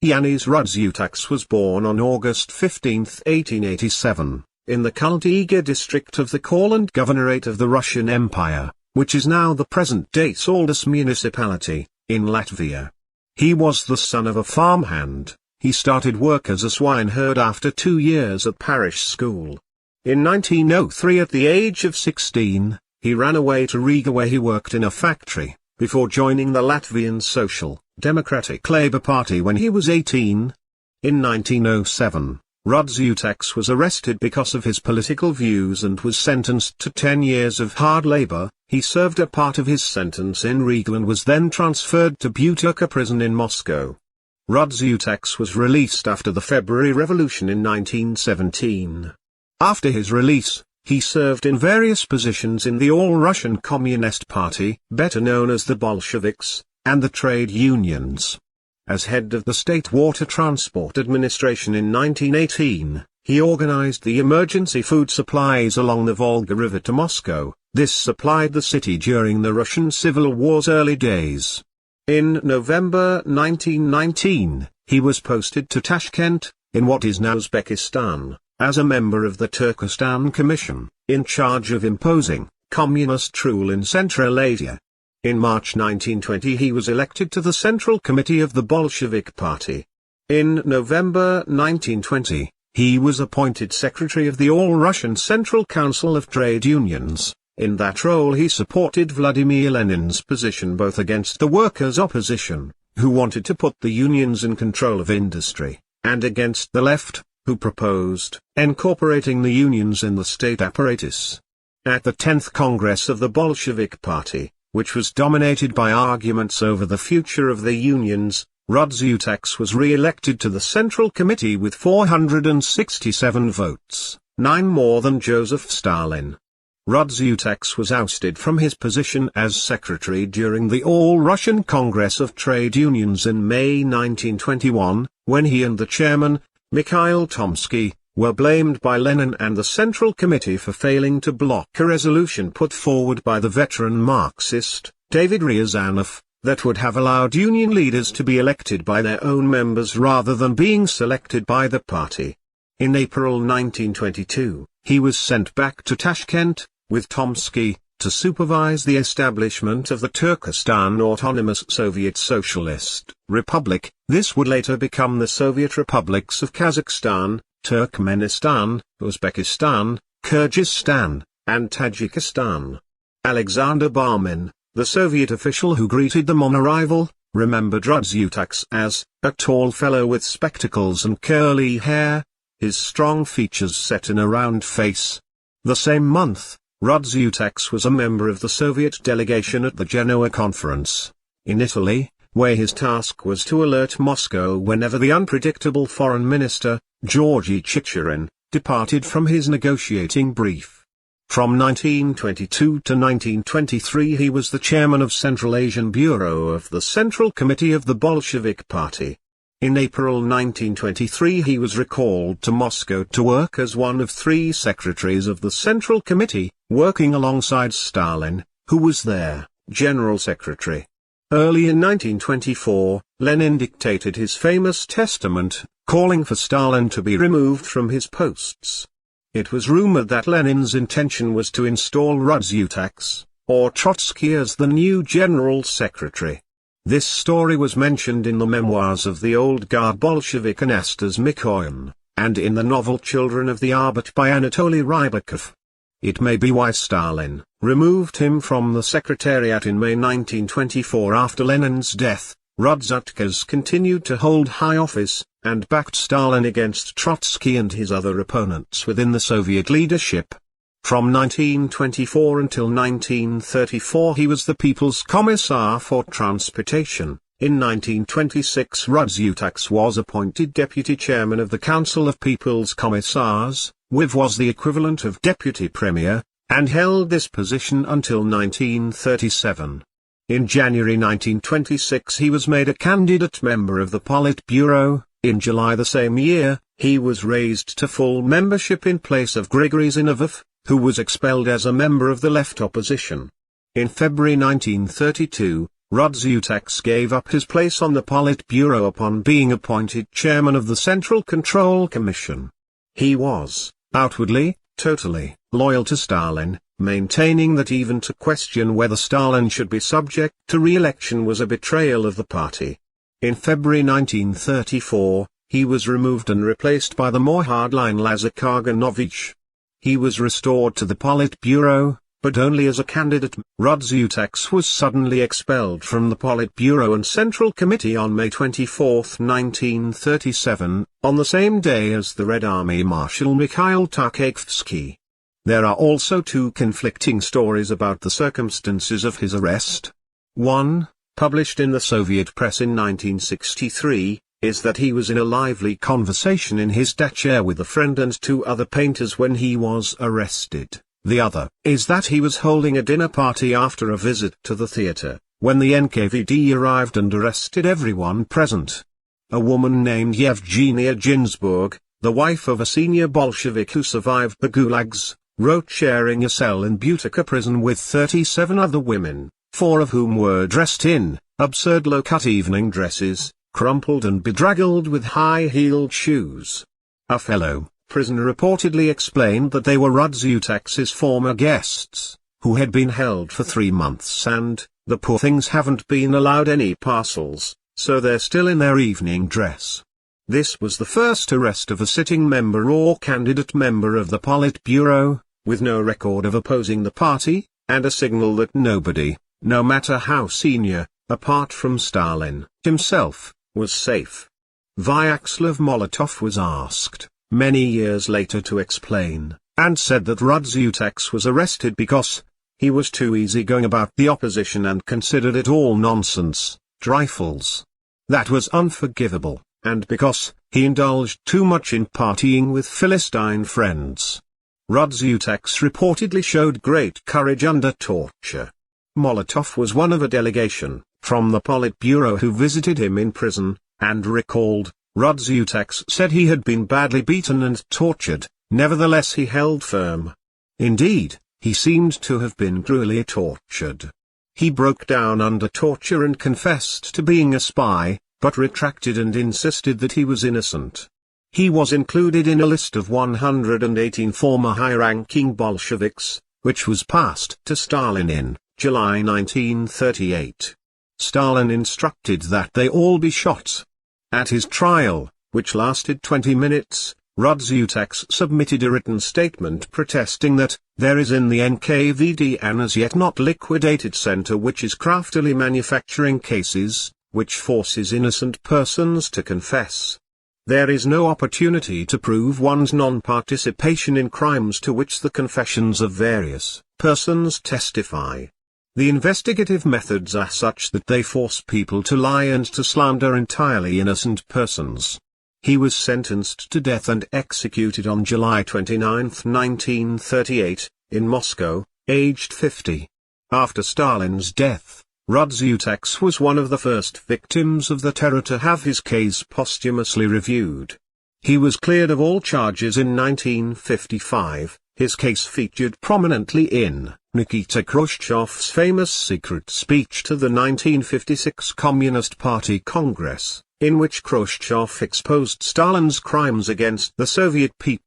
Jānis Rudzutaks was born on August 15, 1887, in the Kultūra district of the Courland Governorate of the Russian Empire, which is now the present-day Saldus municipality, in Latvia. He was the son of a farmhand. He started work as a swineherd after 2 years at parish school. In 1903, at the age of 16, he ran away to Riga where he worked in a factory, before joining the Latvian Social Democratic Labour Party when he was 18. In 1907, Rudzutaks was arrested because of his political views and was sentenced to 10 years of hard labour. He served a part of his sentence in Riga and was then transferred to Buturka prison in Moscow. Rudzutaks was released after the February Revolution in 1917. After his release, he served in various positions in the All-Russian Communist Party, better known as the Bolsheviks, and the trade unions. As head of the State Water Transport Administration in 1918, he organized the emergency food supplies along the Volga River to Moscow. This supplied the city during the Russian Civil War's early days. In November 1919, he was posted to Tashkent, in what is now Uzbekistan, as a member of the Turkestan Commission, in charge of imposing communist rule in Central Asia. In March 1920 he was elected to the Central Committee of the Bolshevik Party. In November 1920, he was appointed Secretary of the All-Russian Central Council of Trade Unions. In that role he supported Vladimir Lenin's position both against the workers' opposition, who wanted to put the unions in control of industry, and against the left, who proposed incorporating the unions in the state apparatus. At the 10th Congress of the Bolshevik Party, which was dominated by arguments over the future of the unions, Rudzutaks was re-elected to the Central Committee with 467 votes, 9 more than Joseph Stalin. Rudzutaks was ousted from his position as secretary during the All-Russian Congress of Trade Unions in May 1921, when he and the chairman, Mikhail Tomsky, were blamed by Lenin and the Central Committee for failing to block a resolution put forward by the veteran Marxist, David Ryazanov, that would have allowed union leaders to be elected by their own members rather than being selected by the party. In April 1922, he was sent back to Tashkent, with Tomsky, to supervise the establishment of the Turkestan Autonomous Soviet Socialist Republic. This would later become the Soviet republics of Kazakhstan, Turkmenistan, Uzbekistan, Kyrgyzstan, and Tajikistan. Alexander Barmin, the Soviet official who greeted them on arrival, remembered Rudzutaks as a tall fellow with spectacles and curly hair, his strong features set in a round face. The same month, Rudzutaks was a member of the Soviet delegation at the Genoa Conference, in Italy, where his task was to alert Moscow whenever the unpredictable foreign minister, Georgy Chicherin, departed from his negotiating brief. From 1922 to 1923 he was the chairman of Central Asian Bureau of the Central Committee of the Bolshevik Party. In April 1923 he was recalled to Moscow to work as one of 3 secretaries of the Central Committee, working alongside Stalin, who was their general secretary. Early in 1924, Lenin dictated his famous testament, calling for Stalin to be removed from his posts. It was rumored that Lenin's intention was to install Rudzutaks, or Trotsky, as the new general secretary. This story was mentioned in the memoirs of the old guard Bolshevik Anastas Mikoyan, and in the novel Children of the Arbit by Anatoly Rybakov. It may be why Stalin removed him from the secretariat in May 1924 after Lenin's death. Rudzutaks continued to hold high office, and backed Stalin against Trotsky and his other opponents within the Soviet leadership. From 1924 until 1934 he was the People's Commissar for Transportation. In 1926 Rudzutaks was appointed Deputy Chairman of the Council of People's Commissars, which was the equivalent of Deputy Premier, and held this position until 1937. In January 1926 he was made a candidate member of the Politburo. In July the same year, he was raised to full membership in place of Grigory Zinoviev, who was expelled as a member of the left opposition. In February 1932, Rudzutaks gave up his place on the Politburo upon being appointed chairman of the Central Control Commission. He was, outwardly, totally, loyal to Stalin, maintaining that even to question whether Stalin should be subject to re-election was a betrayal of the party. In February 1934, he was removed and replaced by the more hardline Lazar Kaganovich. He was restored to the Politburo, but only as a candidate. Rudzutaks was suddenly expelled from the Politburo and Central Committee on May 24, 1937, on the same day as the Red Army Marshal Mikhail Tukhachevsky. There are also two conflicting stories about the circumstances of his arrest. One, published in the Soviet press in 1963, is that he was in a lively conversation in his dacha with a friend and two other painters when he was arrested. The other is that he was holding a dinner party after a visit to the theater, when the NKVD arrived and arrested everyone present. A woman named Yevgenia Ginsburg, the wife of a senior Bolshevik who survived the gulags, wrote sharing a cell in Butica prison with 37 other women, 4 of whom were dressed in absurd low-cut evening dresses, crumpled and bedraggled with high-heeled shoes. A fellow prisoner reportedly explained that they were Rudzutaks's former guests, who had been held for 3 months and, the poor things haven't been allowed any parcels, so they're still in their evening dress. This was the first arrest of a sitting member or candidate member of the Politburo, with no record of opposing the party, and a signal that nobody, no matter how senior, apart from Stalin himself, was safe. Vyacheslav Molotov was asked, many years later, to explain, and said that Rudzutaks was arrested because he was too easygoing about the opposition and considered it all nonsense, trifles. That was unforgivable, and because he indulged too much in partying with Philistine friends. Rudzutaks reportedly showed great courage under torture. Molotov was one of a delegation from the Politburo who visited him in prison, and recalled, Rudzutaks said he had been badly beaten and tortured, nevertheless he held firm. Indeed, he seemed to have been cruelly tortured. He broke down under torture and confessed to being a spy, but retracted and insisted that he was innocent. He was included in a list of 118 former high-ranking Bolsheviks, which was passed to Stalin in July 1938. Stalin instructed that they all be shot. At his trial, which lasted 20 minutes, Rudzutaks submitted a written statement protesting that there is in the NKVD an as yet not liquidated center which is craftily manufacturing cases, which forces innocent persons to confess. There is no opportunity to prove one's non-participation in crimes to which the confessions of various persons testify. The investigative methods are such that they force people to lie and to slander entirely innocent persons. He was sentenced to death and executed on July 29, 1938, in Moscow, aged 50. After Stalin's death, Rudzutaks was one of the first victims of the terror to have his case posthumously reviewed. He was cleared of all charges in 1955. His case featured prominently in Nikita Khrushchev's famous secret speech to the 1956 Communist Party Congress, in which Khrushchev exposed Stalin's crimes against the Soviet people.